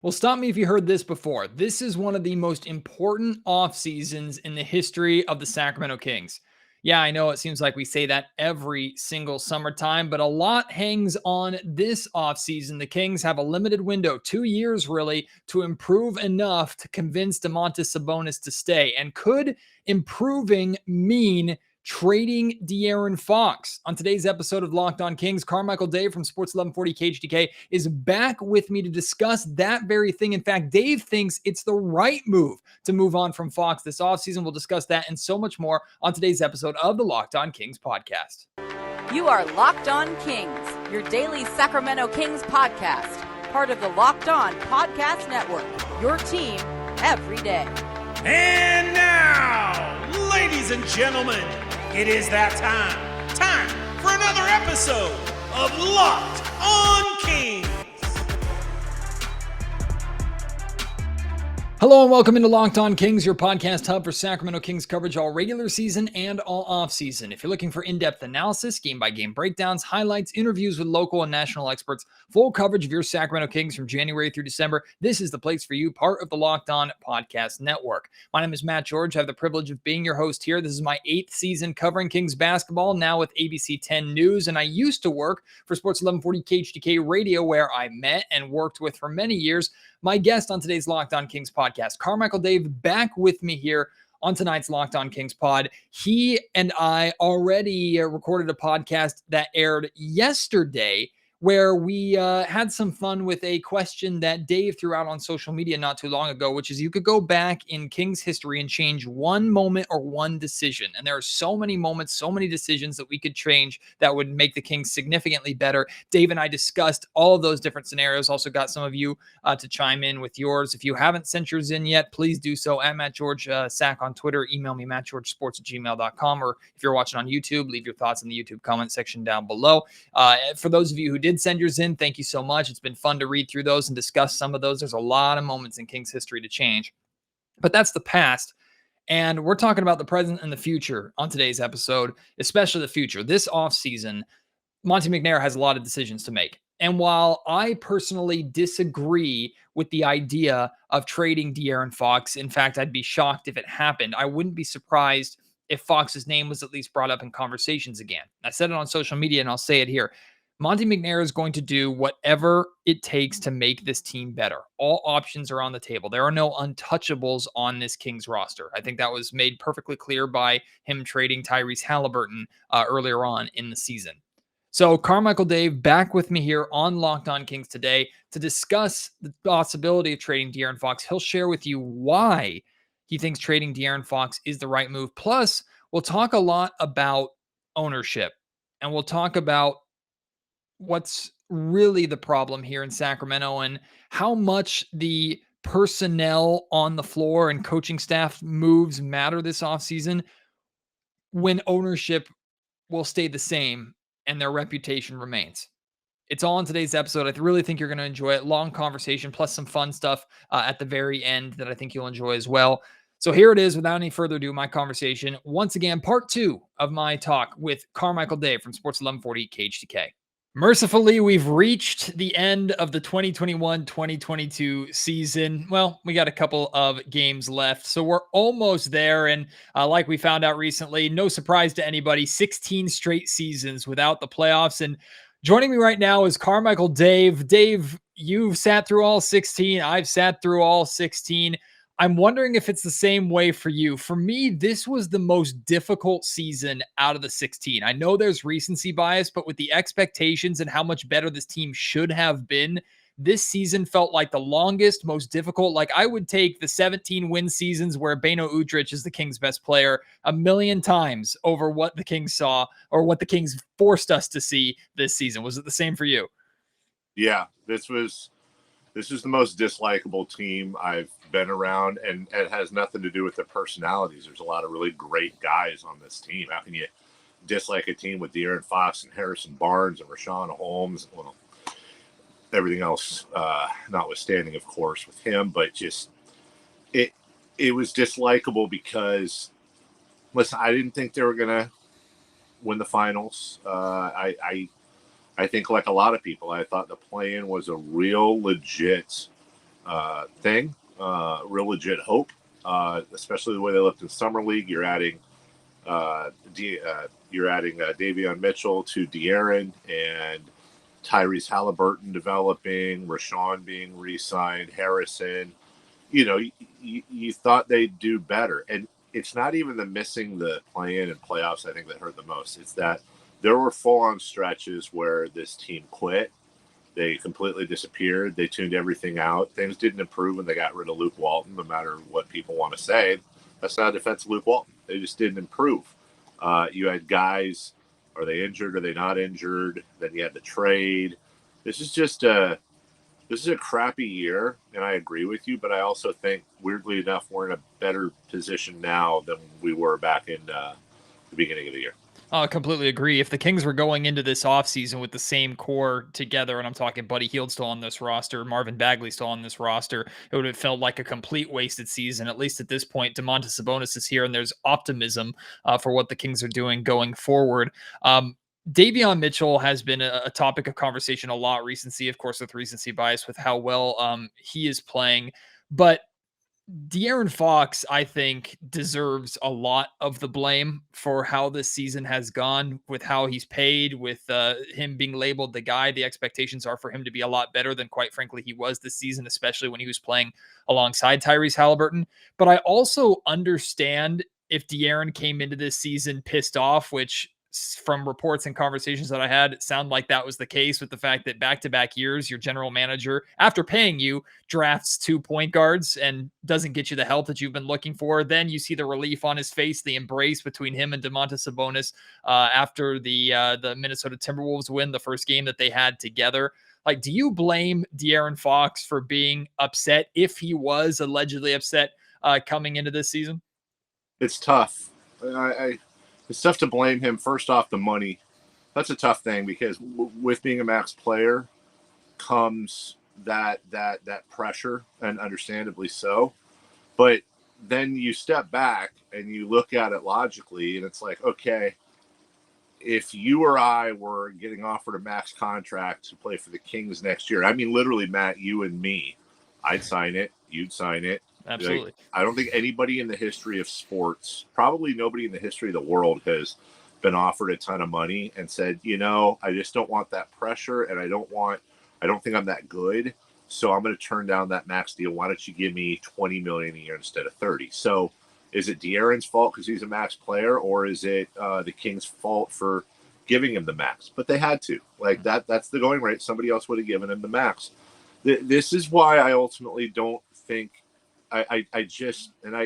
Well, stop me if you heard this before. This is one of the most important off seasons in the history of the Sacramento Kings. Yeah, I know it seems like we say that every single summertime, but a lot hangs on this offseason. The Kings have a limited window, 2 years really, to improve enough to convince Domantas Sabonis to stay. And could improving mean trading De'Aaron Fox? On today's episode of Locked On Kings, Carmichael Dave from Sports 1140 KHTK is back with me to discuss that very thing. In fact, Dave thinks it's the right move to move on from Fox this offseason. We'll discuss that and so much more on today's episode of the Locked On Kings podcast. You are Locked On Kings, your daily Sacramento Kings podcast, part of the Locked On Podcast Network, your team every day. And now, ladies and gentlemen, it is that time for another episode of Locked On Kings. Hello and welcome into Locked On Kings, your podcast hub for Sacramento Kings coverage all regular season and all off-season. If you're looking for in-depth analysis, game-by-game breakdowns, highlights, interviews with local and national experts, full coverage of your Sacramento Kings from January through December, this is the place for you, part of the Locked On Podcast Network. My name is Matt George. I have the privilege of being your host here. This is my 8th season covering Kings basketball, now with ABC 10 News, and I used to work for Sports 1140 KHTK Radio, where I met and worked with for many years my guest on today's Locked On Kings podcast, Carmichael Dave, back with me here on tonight's Locked On Kings pod. He and I already recorded a podcast that aired yesterday where we had some fun with a question that Dave threw out on social media not too long ago, which is you could go back in Kings history and change one moment or one decision. And there are so many moments, so many decisions that we could change that would make the Kings significantly better. Dave and I discussed all of those different scenarios. Also got some of you to chime in with yours. If you haven't sent yours in yet, please do so at Matt George Sack on Twitter. Email me, mattgeorgesports@gmail.com. Or if you're watching on YouTube, leave your thoughts in the YouTube comment section down below. For those of you who did send yours in, thank you so much. It's been fun to read through those and discuss some of those. There's a lot of moments in Kings history to change, but that's the past. And we're talking about the present and the future on today's episode, especially the future. This offseason, Monte McNair has a lot of decisions to make. And while I personally disagree with the idea of trading De'Aaron Fox, in fact, I'd be shocked if it happened. I wouldn't be surprised if Fox's name was at least brought up in conversations again. I said it on social media and I'll say it here. Monte McNair is going to do whatever it takes to make this team better. All options are on the table. There are no untouchables on this Kings roster. I think that was made perfectly clear by him trading Tyrese Halliburton earlier on in the season. So Carmichael Dave back with me here on Locked On Kings today to discuss the possibility of trading De'Aaron Fox. He'll share with you why he thinks trading De'Aaron Fox is the right move. Plus, we'll talk a lot about ownership, and we'll talk about what's really the problem here in Sacramento and how much the personnel on the floor and coaching staff moves matter this offseason when ownership will stay the same and their reputation remains. It's all in today's episode. I really think you're going to enjoy it. Long conversation plus some fun stuff at the very end that I think you'll enjoy as well. So here it is, without any further ado, my conversation. Once again, part 2 of my talk with Carmichael Dave from Sports 1140 KHTK. Mercifully, we've reached the end of the 2021-2022 season. Well, we got a couple of games left, so we're almost there. And like we found out recently, no surprise to anybody, 16 straight seasons without the playoffs. And joining me right now is Carmichael Dave. Dave, you've sat through all 16. I've sat through all 16. I'm wondering if it's the same way for you. For me, this was the most difficult season out of the 16. I know there's recency bias, but with the expectations and how much better this team should have been, this season felt like the longest, most difficult. Like I would take the 17 win seasons where Beno Udrih is the Kings' best player a million times over what the Kings saw or what the Kings forced us to see this season. Was it the same for you? Yeah, this is the most dislikable team I've been around, and it has nothing to do with their personalities. There's a lot of really great guys on this team. How can you dislike a team with De'Aaron Fox and Harrison Barnes and Rashawn Holmes? Well, everything else notwithstanding, of course, with him, but just it was dislikable because, listen, I didn't think they were going to win the finals. I think like a lot of people, I thought the play-in was a real legit thing, real legit hope, especially the way they looked in summer league. You're adding Davion Mitchell to De'Aaron and Tyrese Halliburton developing, Rashawn being re-signed, Harrison. You thought they'd do better. And it's not even the missing the play-in and playoffs, I think, that hurt the most. It's that there were full-on stretches where this team quit. They completely disappeared. They tuned everything out. Things didn't improve when they got rid of Luke Walton, no matter what people want to say. That's not a defense of Luke Walton. They just didn't improve. You had guys, are they injured? Are they not injured? Then you had the trade. This is a crappy year, and I agree with you, but I also think, weirdly enough, we're in a better position now than we were back in the beginning of the year. I completely agree. If the Kings were going into this offseason with the same core together, and I'm talking Buddy Hield still on this roster, Marvin Bagley still on this roster, it would have felt like a complete wasted season. At least at this point, Domantas Sabonis is here, and there's optimism for what the Kings are doing going forward. Davion Mitchell has been a topic of conversation a lot recently, of course, with recency bias with how well he is playing. But De'Aaron Fox, I think, deserves a lot of the blame for how this season has gone, with how he's paid, with him being labeled the guy. The expectations are for him to be a lot better than, quite frankly, he was this season, especially when he was playing alongside Tyrese Halliburton. But I also understand if De'Aaron came into this season pissed off, which from reports and conversations that I had, it sounded like that was the case, with the fact that back-to-back years, your general manager, after paying you, drafts 2 point guards and doesn't get you the help that you've been looking for. Then you see the relief on his face, the embrace between him and Domantas Sabonis after the Minnesota Timberwolves win, the first game that they had together. Like, do you blame De'Aaron Fox for being upset, if he was allegedly upset coming into this season? It's tough. It's tough to blame him. First off, the money. That's a tough thing, because with being a max player comes that pressure, and understandably so. But then you step back and you look at it logically, and it's like, okay, if you or I were getting offered a max contract to play for the Kings next year, I mean, literally, Matt, you and me, I'd sign it. You'd sign it. Absolutely. Like, I don't think anybody in the history of sports, probably nobody in the history of the world, has been offered a ton of money and said, I just don't want that pressure, and I don't think I'm that good, so I'm going to turn down that max deal. Why don't you give me $20 million a year instead of 30? So is it De'Aaron's fault because he's a max player, or is it the Kings' fault for giving him the max? But they had to. Like, that's the going rate. Somebody else would have given him the max. This is why I ultimately don't think I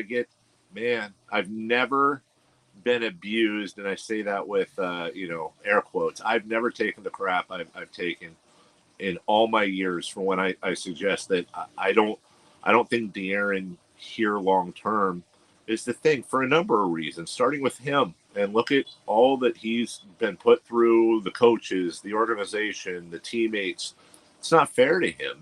get, man, I've never been abused, and I say that with air quotes. I've never taken the crap I've taken in all my years for when I suggest that I don't think De'Aaron here long term is the thing, for a number of reasons, starting with him. And look at all that he's been put through, the coaches, the organization, the teammates. It's not fair to him.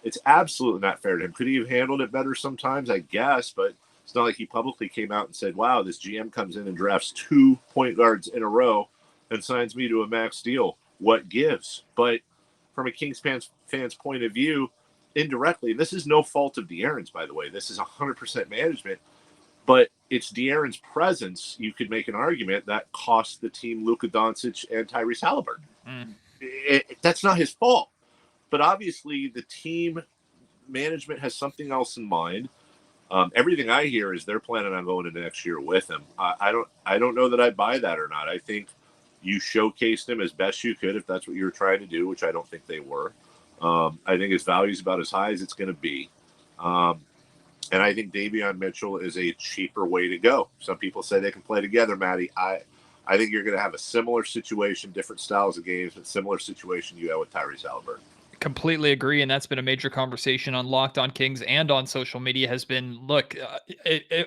It's absolutely not fair to him. Could he have handled it better sometimes? I guess, but it's not like he publicly came out and said, wow, this GM comes in and drafts 2 point guards in a row and signs me to a max deal. What gives? But from a Kings fans point of view, indirectly, and this is no fault of De'Aaron's, by the way, this is 100% management, but it's De'Aaron's presence, you could make an argument, that cost the team Luka Doncic and Tyrese Halliburton. That's not his fault. But obviously, the team management has something else in mind. Everything I hear is they're planning on going into next year with him. I don't know that I buy that or not. I think you showcased him as best you could, if that's what you were trying to do, which I don't think they were. I think his value is about as high as it's going to be. And I think Davion Mitchell is a cheaper way to go. Some people say they can play together, Matty. I think you're going to have a similar situation, different styles of games, but similar situation you had with Tyrese Halliburton. Completely agree, and that's been a major conversation on Locked On Kings and on social media. Has been, look,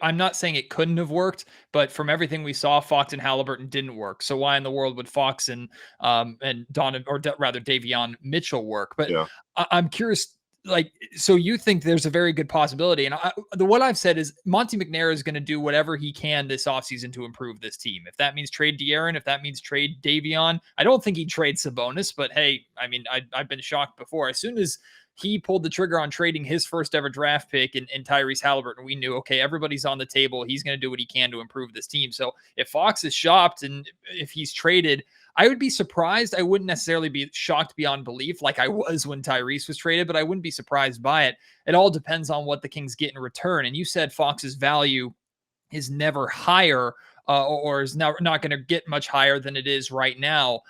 I'm not saying it couldn't have worked, but from everything we saw, Fox and Halliburton didn't work. So why in the world would Fox and Davion Mitchell work? But yeah. I'm curious. Like, so you think there's a very good possibility. And what I've said is Monty McNair is going to do whatever he can this offseason to improve this team. If that means trade De'Aaron, if that means trade Davion, I don't think he'd trade Sabonis, but hey, I mean, I've been shocked before. As soon as he pulled the trigger on trading his first ever draft pick in Tyrese Halliburton. We knew, okay, everybody's on the table. He's going to do what he can to improve this team. So if Fox is shopped and if he's traded, I would be surprised. I wouldn't necessarily be shocked beyond belief like I was when Tyrese was traded, but I wouldn't be surprised by it. It all depends on what the Kings get in return. And you said Fox's value is never higher or is not going to get much higher than it is right now.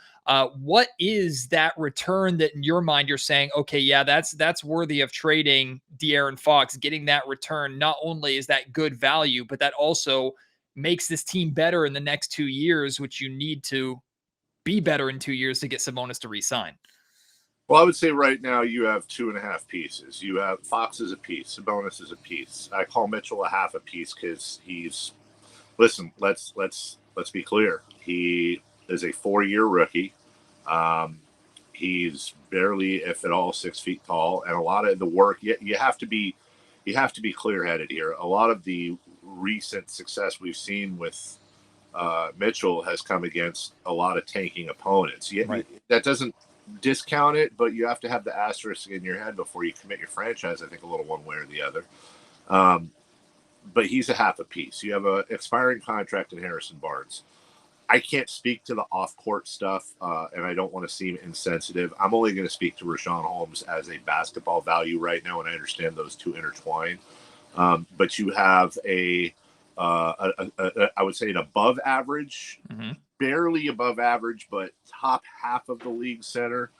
What is that return that in your mind you're saying, okay, yeah, that's worthy of trading De'Aaron Fox, getting that return? Not only is that good value, but that also makes this team better in the next 2 years, which you need to be better in 2 years to get Sabonis to re-sign. Well, I would say right now you have 2.5 pieces. You have Fox as a piece, Sabonis as a piece. I call Mitchell a half a piece because he's, listen, let's be clear. He is a 4-year rookie. He's barely, if at all, 6 feet tall, and a lot of the work you have to be clear-headed here. A lot of the recent success we've seen with Mitchell has come against a lot of tanking opponents. Right. That doesn't discount it, but you have to have the asterisk in your head before you commit your franchise, I think, a little one way or the other. But he's a half a piece. You have an expiring contract in Harrison Barnes. I can't speak to the off-court stuff, and I don't want to seem insensitive. I'm only going to speak to Richaun Holmes as a basketball value right now, and I understand those two intertwine. But you have I would say an above average, barely above average, but top half of the league center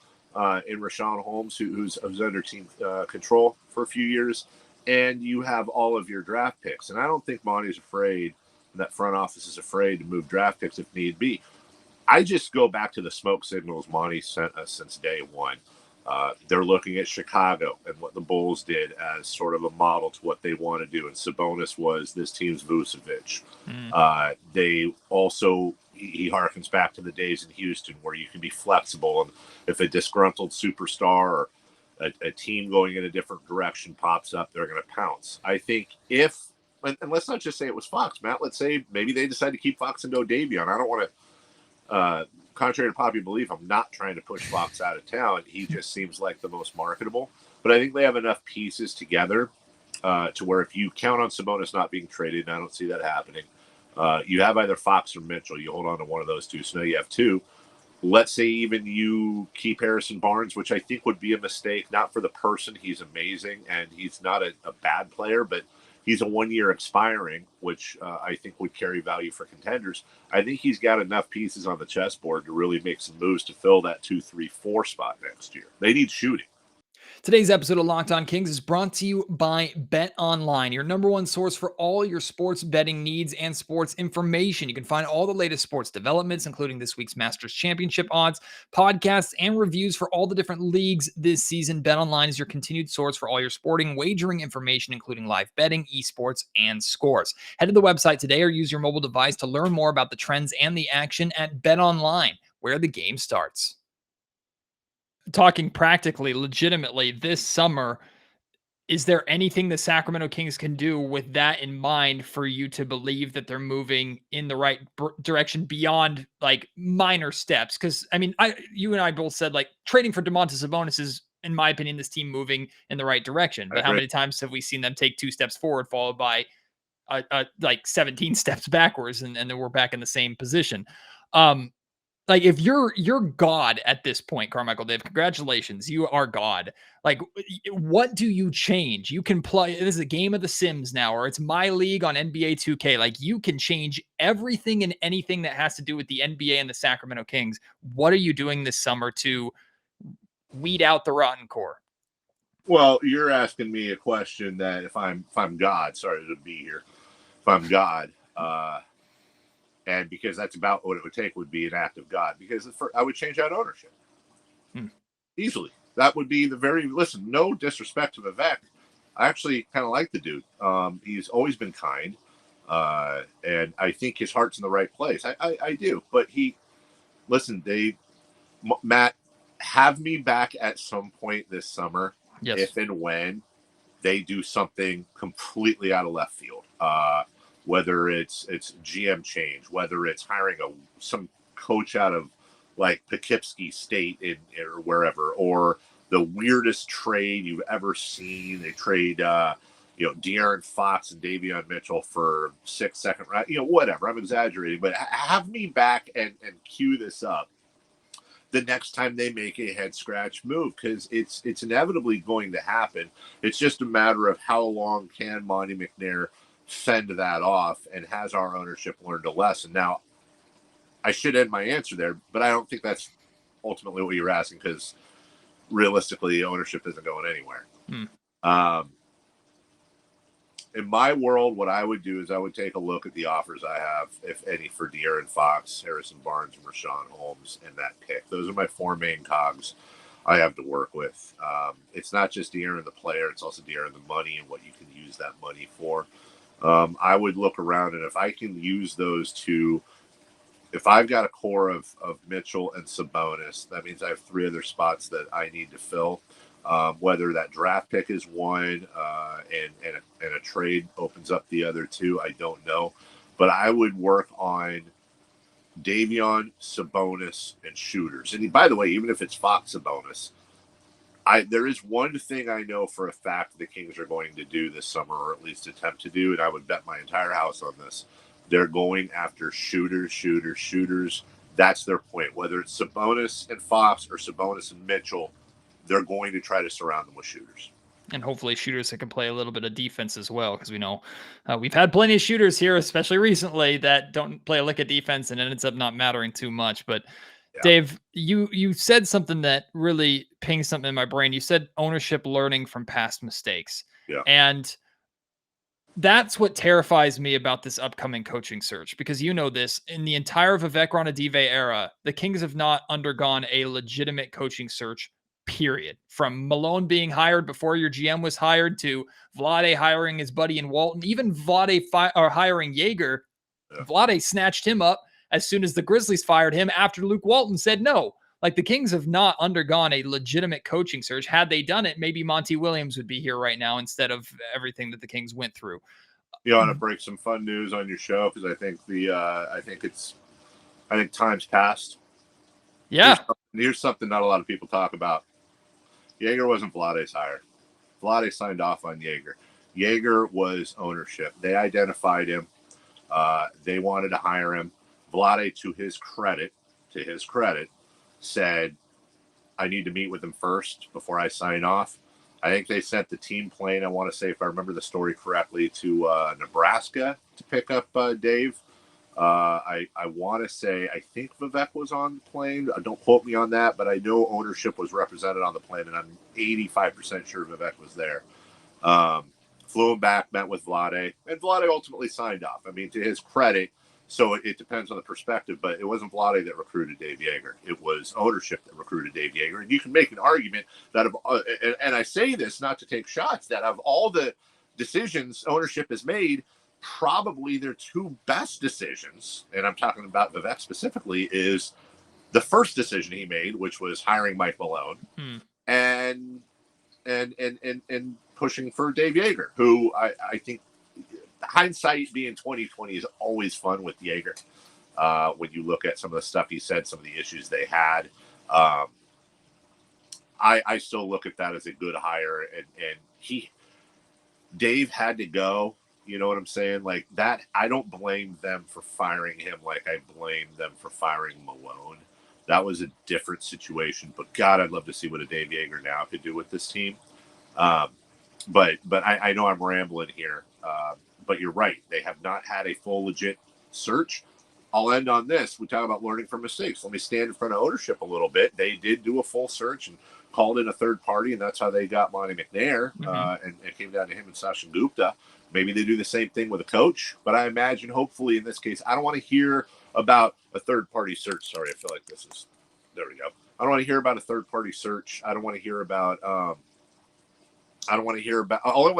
in Richaun Holmes, who's under team control for a few years. And you have all of your draft picks. And I don't think Monty's afraid, that front office is afraid to move draft picks if need be. I just go back to the smoke signals Monty sent us since day one. They're looking at Chicago and what the Bulls did as sort of a model to what they want to do. And Sabonis was this team's Vucevic. They also, he harkens back to the days in Houston where you can be flexible. And if a disgruntled superstar or a team going in a different direction pops up, they're going to pounce. I think and let's not just say it was Fox, Matt. Let's say maybe they decide to keep Fox and go Davion. I don't want to, contrary to popular belief, I'm not trying to push Fox out of town. He just seems like the most marketable. But I think they have enough pieces together to where if you count on Sabonis not being traded, and I don't see that happening, you have either Fox or Mitchell. You hold on to one of those two. So now you have two. Let's say even you keep Harrison Barnes, which I think would be a mistake, not for the person. He's amazing, and he's not a bad player, but he's a 1-year expiring, which I think would carry value for contenders. I think he's got enough pieces on the chessboard to really make some moves to fill that 2, 3, 4 spot next year. They need shooting. Today's episode of Locked On Kings is brought to you by Bet Online, your number one source for all your sports betting needs and sports information. You can find all the latest sports developments, including this week's Masters Championship odds, podcasts, and reviews for all the different leagues this season. Bet Online is your continued source for all your sporting wagering information, including live betting, esports, and scores. Head to the website today or use your mobile device to learn more about the trends and the action at Bet Online, where the game starts. Talking practically, legitimately, this summer, is there anything the Sacramento Kings can do with that in mind for you to believe that they're moving in the right direction beyond like minor steps? Because I mean, you and I both said like trading for Domantas Sabonis is, in my opinion, this team moving in the right direction. But how many times have we seen them take 2 steps forward followed by like 17 steps backwards, and then we're back in the same position? Like if you're God at this point, Carmichael Dave, congratulations, you are God. Like, what do you change? You can play. This is a game of The Sims now, or it's My League on NBA 2K. Like you can change everything and anything that has to do with the NBA and the Sacramento Kings. What are you doing this summer to weed out the rotten core? Well, you're asking me a question that if I'm God, sorry to be here, if I'm God, and because that's about what it would take would be an act of God, because I would change out ownership easily. That would be listen, no disrespect to Vivek. I actually kind of like the dude. He's always been kind. And I think his heart's in the right place. I do, but Matt, have me back at some point this summer. Yes. If and when they do something completely out of left field, whether it's GM change, whether it's hiring some coach out of like Poughkeepsie State or wherever, or the weirdest trade you've ever seen. They trade, De'Aaron Fox and Davion Mitchell for 6 second round, whatever. I'm exaggerating, but have me back and cue this up the next time they make a head scratch move, because it's inevitably going to happen. It's just a matter of how long can Monty McNair fend that off, and has our ownership learned a lesson? Now, I should end my answer there, but I don't think that's ultimately what you're asking, because realistically, ownership isn't going anywhere. In my world, what I would do is I would take a look at the offers I have, if any, for De'Aaron Fox, Harrison Barnes, and Rashawn Holmes, and that pick. Those are my 4 main cogs I have to work with. It's not just De'Aaron the player, it's also De'Aaron the money and what you can use that money for. I would look around, and if I can use those two, if I've got a core of Mitchell and Sabonis, that means I have 3 other spots that I need to fill. Whether that draft pick is one and a trade opens up the other 2, I don't know. But I would work on Davion, Sabonis, and shooters. And by the way, even if it's Fox Sabonis, there is one thing I know for a fact the Kings are going to do this summer, or at least attempt to do, and I would bet my entire house on this. They're going after shooters. That's their point. Whether it's Sabonis and Fox or Sabonis and Mitchell, they're going to try to surround them with shooters. And hopefully shooters that can play a little bit of defense as well, because we know we've had plenty of shooters here, especially recently, that don't play a lick of defense, and it ends up not mattering too much. But yeah. Dave, you said something that really pinged something in my brain. You said ownership learning from past mistakes. Yeah. And that's what terrifies me about this upcoming coaching search, because this, in the entire Vivek Ranadive era, the Kings have not undergone a legitimate coaching search, period. From Malone being hired before your GM was hired, to Vlade hiring his buddy in Walton, even Vlade hiring Jaeger. Yeah. Vlade snatched him up as soon as the Grizzlies fired him after Luke Walton said no. Like, the Kings have not undergone a legitimate coaching search. Had they done it, maybe Monty Williams would be here right now instead of everything that the Kings went through. You want to break some fun news on your show, because I think I think time's passed. Yeah. Here's something not a lot of people talk about. Jaeger wasn't Vlade's hire. Vlade signed off on Jaeger. Jaeger was ownership. They identified him. They wanted to hire him. Vlade, to his credit, said, I need to meet with him first before I sign off. I think they sent the team plane, I want to say, if I remember the story correctly, to Nebraska to pick up Dave. I want to say, I think Vivek was on the plane. Don't quote me on that, but I know ownership was represented on the plane, and I'm 85% sure Vivek was there. Flew him back, met with Vlade, and Vlade ultimately signed off. I mean, to his credit, so it depends on the perspective, but it wasn't Vlade that recruited Dave Jaeger. It was ownership that recruited Dave Jaeger. And you can make an argument that, and I say this not to take shots, that of all the decisions ownership has made, probably their 2 best decisions, and I'm talking about Vivek specifically, is the first decision he made, which was hiring Mike Malone, and pushing for Dave Jaeger, who I think, hindsight being 2020 is always fun with Jaeger. When you look at some of the stuff he said, some of the issues they had, I still look at that as a good hire, and Dave had to go. You know what I'm saying? Like that, I don't blame them for firing him like I blame them for firing Malone. That was a different situation. But God, I'd love to see what a Dave Jaeger now could do with this team. But I know I'm rambling here. But you're right. They have not had a full legit search. I'll end on this. We talk about learning from mistakes. Let me stand in front of ownership a little bit. They did do a full search and called in a third party, and that's how they got Monty McNair. And it came down to him and Sachin Gupta. Maybe they do the same thing with a coach, but I imagine, hopefully, in this case, I don't want to hear about a third-party search. Sorry, I feel like this is – there we go. I don't want to hear about a third-party search. I don't want to hear about all I want to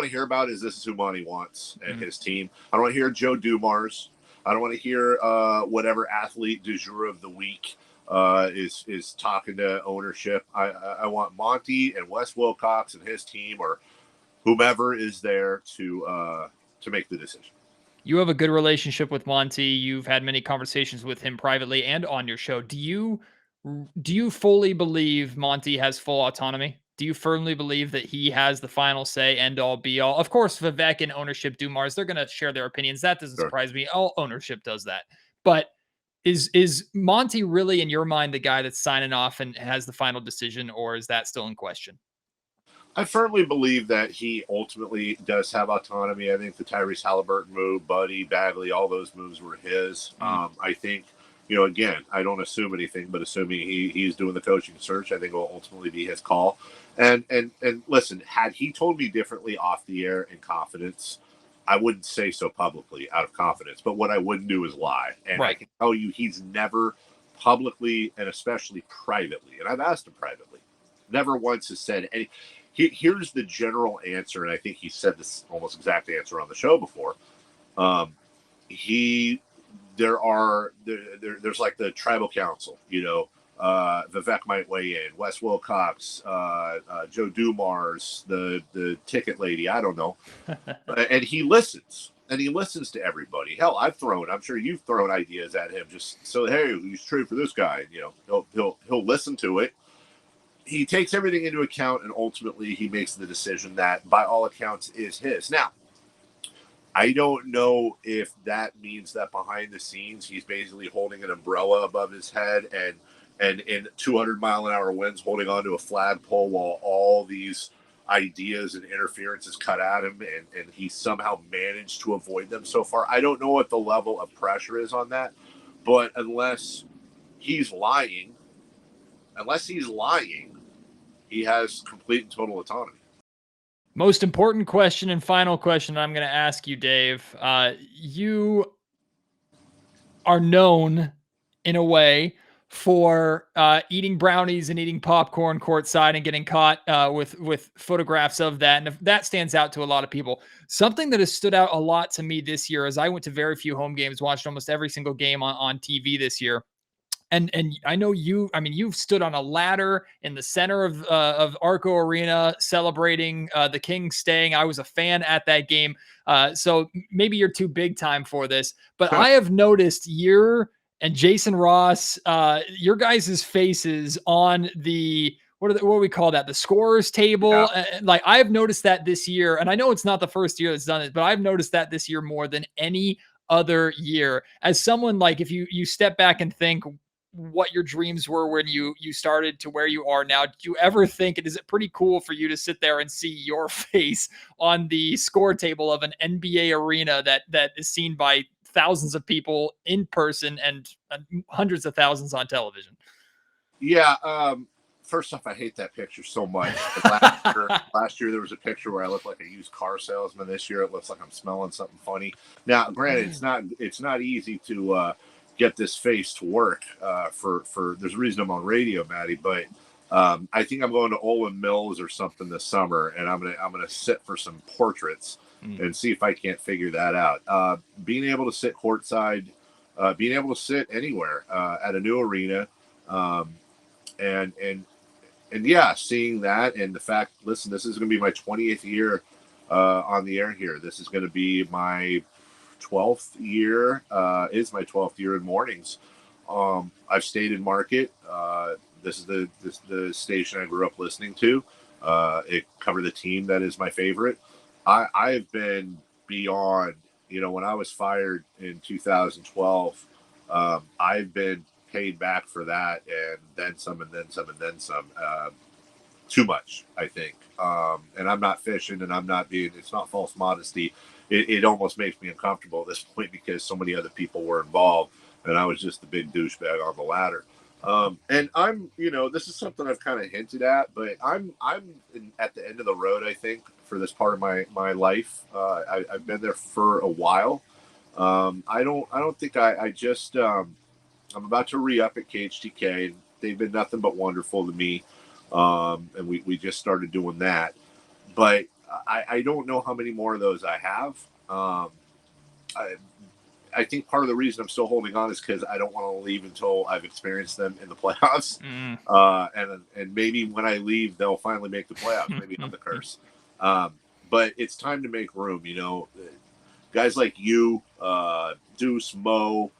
hear about is this is who Monty wants and his team. I don't want to hear Joe Dumars. I don't want to hear whatever athlete du jour of the week is talking to ownership. I want Monty and Wes Wilcox and his team, or whomever is there to make the decision. You have a good relationship with Monty. You've had many conversations with him privately and on your show. Do you fully believe Monty has full autonomy? Do you firmly believe that he has the final say, end all be all? Of course, Vivek and ownership do, Mars. They're going to share their opinions. That doesn't Sure. surprise me. All ownership does that. But is Monty really, in your mind, the guy that's signing off and has the final decision, or is that still in question? I firmly believe that he ultimately does have autonomy. I think the Tyrese Halliburton move, Buddy, Bagley, all those moves were his. I think, again, I don't assume anything, but assuming he's doing the coaching search, I think it will ultimately be his call. And listen, had he told me differently off the air in confidence, I wouldn't say so publicly out of confidence. But what I wouldn't do is lie. And I can tell you he's never publicly and especially privately, and I've asked him privately, never once has said any. Here's the general answer, and I think he said this almost exact answer on the show before. There's like the tribal council, Vivek might weigh in, Wes Wilcox, Joe Dumars, the ticket lady, I don't know. And he listens. And he listens to everybody. Hell, I'm sure you've thrown ideas at him just so, hey, he's true for this guy. He'll listen to it. He takes everything into account, and ultimately he makes the decision that, by all accounts, is his. Now, I don't know if that means that behind the scenes he's basically holding an umbrella above his head and in 200-mile-an-hour winds holding onto a flagpole while all these ideas and interferences cut at him, and he somehow managed to avoid them so far. I don't know what the level of pressure is on that, but unless he's lying, he has complete and total autonomy. Most important question and final question I'm going to ask you, Dave. You are known in a way for eating brownies and eating popcorn courtside and getting caught with photographs of that. And that stands out to a lot of people. Something that has stood out a lot to me this year, as I went to very few home games, watched almost every single game on TV this year. And I know you've stood on a ladder in the center of Arco Arena celebrating the Kings staying. I was a fan at that game. So maybe you're too big time for this, but I have noticed and Jason Ross, your guys' faces on the, what do we call that? The scorers table. Yeah. Like I've noticed that this year, and I know it's not the first year that's done it, but I've noticed that this year more than any other year. As someone, like, if you step back and think what your dreams were when you started to where you are now, did you ever think is it pretty cool for you to sit there and see your face on the score table of an NBA arena that is seen by thousands of people in person and hundreds of thousands on television? Yeah. First off, I hate that picture so much. Last year there was a picture where I looked like a used car salesman. This year it looks like I'm smelling something funny. Now, granted, it's not easy to get this face to work for there's a reason I'm on radio, Maddie, but I think I'm going to Olin Mills or something this summer, and I'm gonna sit for some portraits and see if I can't figure that out. Being able to sit courtside, being able to sit anywhere at a new arena, and yeah, seeing that, and the fact, listen, this is going to be my 20th year on the air here. This is going to be my 12th year, is my 12th year in mornings. I've stayed in market. This is the station I grew up listening to. It covered the team that is my favorite. I've been beyond, when I was fired in 2012, I've been paid back for that, and then some, and then some, and then some. Too much, I think. And I'm not fishing, and it's not false modesty. It almost makes me uncomfortable at this point because so many other people were involved, and I was just the big douchebag on the ladder. And I'm, this is something I've kind of hinted at, but I'm at the end of the road, I think, for this part of my life. I've been there for a while. I don't think I just, I'm about to re-up at KHTK, and they've been nothing but wonderful to me. And we just started doing that, but I don't know how many more of those I have. I think part of the reason I'm still holding on is because I don't want to leave until I've experienced them in the playoffs. And maybe when I leave, they'll finally make the playoffs. Maybe I'm the curse. But it's time to make room. Guys like you, Deuce, Mo,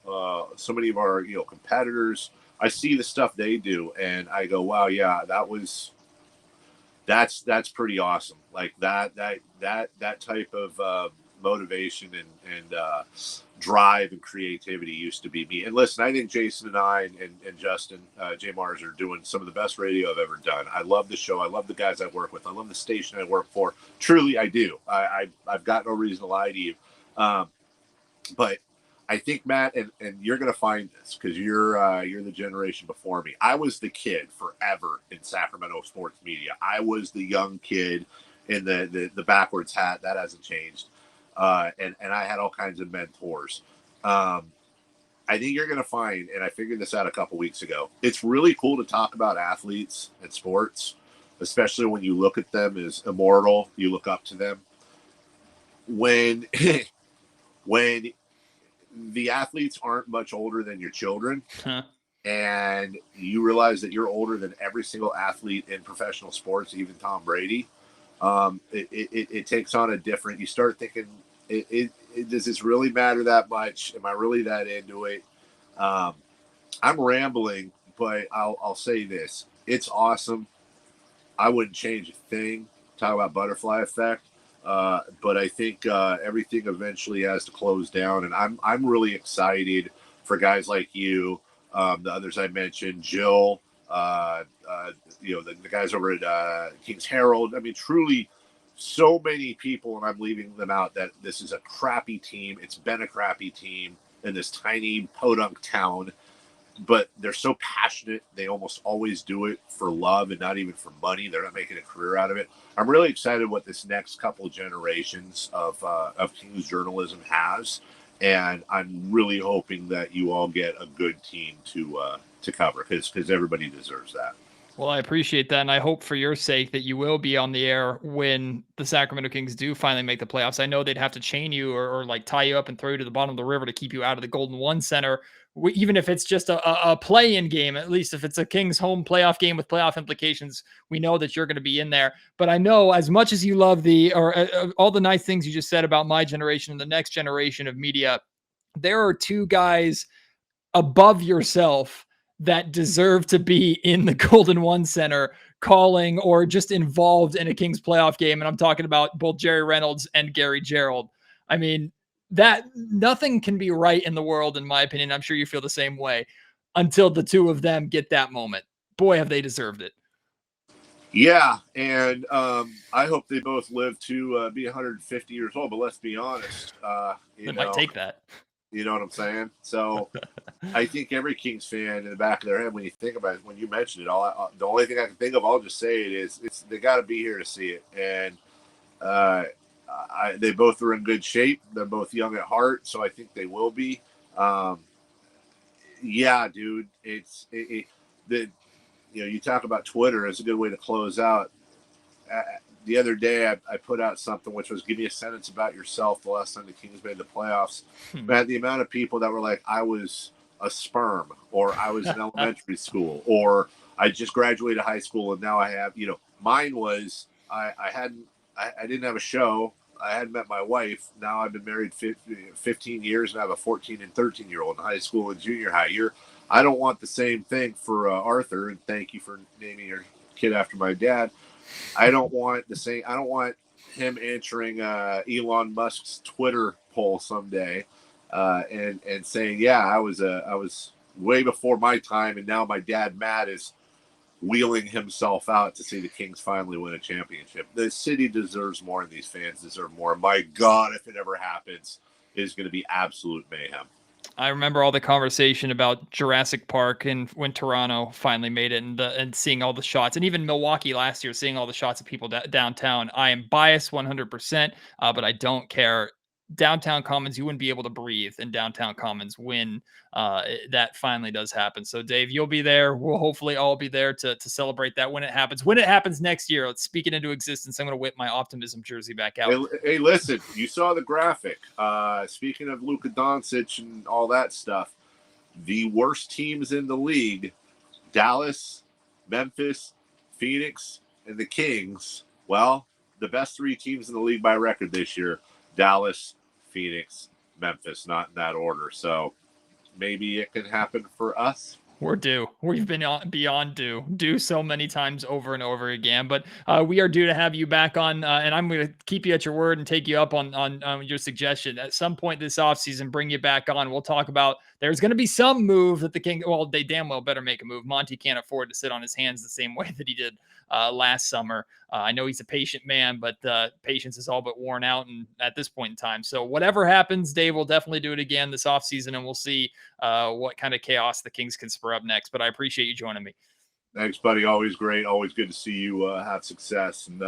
so many of our competitors. I see the stuff they do, and I go, wow, yeah, that was that's pretty awesome. Like that type of motivation and drive and creativity used to be me. And listen, I think Jason and I and Justin J. Mars are doing some of the best radio I've ever done. I love the show. I love the guys I work with. I love the station I work for. Truly, I do. I've got no reason to lie to you. But I think, Matt, and you're going to find this because you're the generation before me. I was the kid forever in Sacramento sports media. I was the young kid in the backwards hat. That hasn't changed. And I had all kinds of mentors. I think you're going to find, and I figured this out a couple weeks ago, it's really cool to talk about athletes and sports, especially when you look at them as immortal, you look up to them. When the athletes aren't much older than your children, and you realize that you're older than every single athlete in professional sports, even Tom Brady, it takes on a different, you start thinking, does this really matter that much? Am I really that into it? I'm rambling, but I'll say this. It's awesome. I wouldn't change a thing. Talk about butterfly effect. But I think everything eventually has to close down. And I'm really excited for guys like you, the others I mentioned, Jill, the guys over at King's Herald. I mean, truly, so many people, and I'm leaving them out, that this is a crappy team. It's been a crappy team in this tiny podunk town, but they're so passionate. They almost always do it for love and not even for money. They're not making a career out of it. I'm really excited what this next couple generations of Kings journalism has, and I'm really hoping that you all get a good team to cover because everybody deserves that. Well, I appreciate that, and I hope for your sake that you will be on the air when the Sacramento Kings do finally make the playoffs. I know they'd have to chain you or like tie you up and throw you to the bottom of the river to keep you out of the Golden One Center, even if it's just a play-in game. At least if it's a Kings home playoff game with playoff implications, we know that you're going to be in there. But I know as much as you love all the nice things you just said about my generation and the next generation of media, there are two guys above yourself that deserve to be in the Golden One Center calling or just involved in a Kings playoff game. And I'm talking about both Jerry Reynolds and Gary Gerald. I mean, that nothing can be right in the world, in my opinion. I'm sure you feel the same way until the two of them get that moment. Boy, have they deserved it. Yeah, and I hope they both live to be 150 years old. But let's be honest, They might take that. You know what I'm saying? So I think every Kings fan in the back of their head, when you think about it, when you mention it, the only thing I can think of, I'll just say it is, they got to be here to see it. And they both are in good shape. They're both young at heart, so I think they will be. Yeah, dude, you talk about Twitter as a good way to close out. The other day, I put out something which was, give me a sentence about yourself the last time the Kings made the playoffs. Man, the amount of people that were like, I was a sperm, or I was in elementary school, or I just graduated high school and now I have, mine was, I didn't have a show. I hadn't met my wife. Now I've been married 15 years and I have a 14 and 13-year-old in high school and junior high. I don't want the same thing for Arthur, and thank you for naming your kid after my dad. I don't want the same. I don't want him answering Elon Musk's Twitter poll someday and saying, "Yeah, I was way before my time, and now my dad Matt is wheeling himself out to see the Kings finally win a championship." The city deserves more, and these fans deserve more. My God, if it ever happens, it is going to be absolute mayhem. I remember all the conversation about Jurassic Park and when Toronto finally made it, and seeing all the shots, and even Milwaukee last year, seeing all the shots of people downtown. I am biased 100%, but I don't care. Downtown Commons, you wouldn't be able to breathe in downtown Commons when that finally does happen. So Dave, you'll be there. We'll hopefully all be there to celebrate that when it happens. When it happens next year, let's speak it into existence. I'm going to whip my optimism jersey back out. Hey, listen, you saw the graphic. Speaking of Luka Doncic and all that stuff, the worst teams in the league, Dallas, Memphis, Phoenix, and the Kings. Well, the best three teams in the league by record this year: Dallas, Phoenix, Memphis, not in that order. So maybe it can happen for us. We're due. We've been beyond due so many times over and over again. But we are due to have you back on, and I'm going to keep you at your word and take you up on your suggestion. At some point this offseason, bring you back on. We'll talk about there's going to be some move that the King. Well, they damn well better make a move. Monty can't afford to sit on his hands the same way that he did last summer. I know he's a patient man, but patience is all but worn out and at this point in time. So whatever happens, Dave will definitely do it again this offseason, and we'll see what kind of chaos the Kings can spur up next. But I appreciate you joining me. Thanks, buddy. Always great. Always good to see you have success and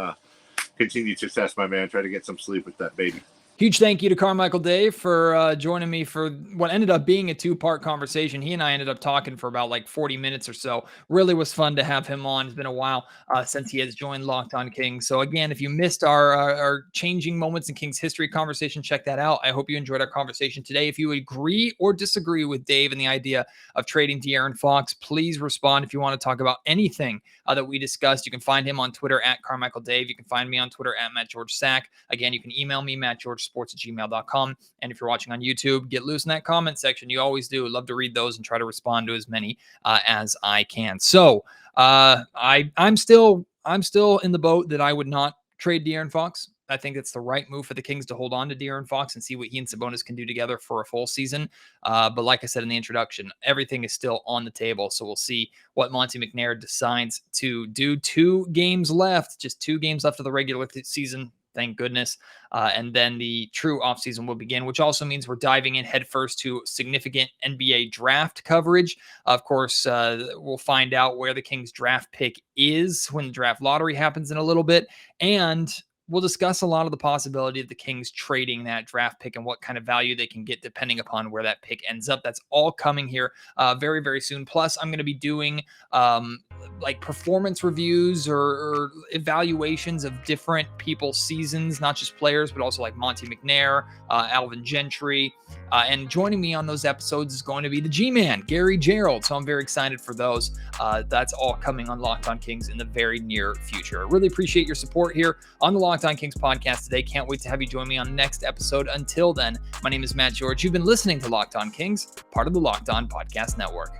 continued success, my man. Try to get some sleep with that baby. Huge thank you to Carmichael Dave for joining me for what ended up being a 2-part conversation. He and I ended up talking for about like 40 minutes or so. Really was fun to have him on. It's been a while since he has joined Locked On Kings. So again, if you missed our changing moments in Kings history conversation, check that out. I hope you enjoyed our conversation today. If you agree or disagree with Dave and the idea of trading De'Aaron Fox, please respond. If you want to talk about anything that we discussed, you can find him on Twitter at Carmichael Dave. You can find me on Twitter at Matt George Sack. Again, you can email me, mattgeorgesports@gmail.com. And if you're watching on YouTube, get loose in that comment section. You always do. Love to read those and try to respond to as many as I can. So I'm still in the boat that I would not trade De'Aaron Fox. I think it's the right move for the Kings to hold on to De'Aaron Fox and see what he and Sabonis can do together for a full season. But like I said in the introduction, everything is still on the table. So we'll see what Monty McNair decides to do. 2 games left, just 2 games left of the regular season. Thank goodness. And then the true offseason will begin, which also means we're diving in headfirst to significant NBA draft coverage. Of course, we'll find out where the Kings draft pick is when the draft lottery happens in a little bit. And we'll discuss a lot of the possibility of the Kings trading that draft pick and what kind of value they can get depending upon where that pick ends up. That's all coming here very, very soon. Plus, I'm going to be doing like performance reviews or evaluations of different people's seasons, not just players, but also like Monty McNair, Alvin Gentry. And joining me on those episodes is going to be the G-Man, Gary Gerald. So I'm very excited for those. That's all coming on Locked On Kings in the very near future. I really appreciate your support here on the Locked On Kings podcast today. Can't wait to have you join me on the next episode. Until then, my name is Matt George. You've been listening to Locked On Kings, part of the Locked On Podcast Network.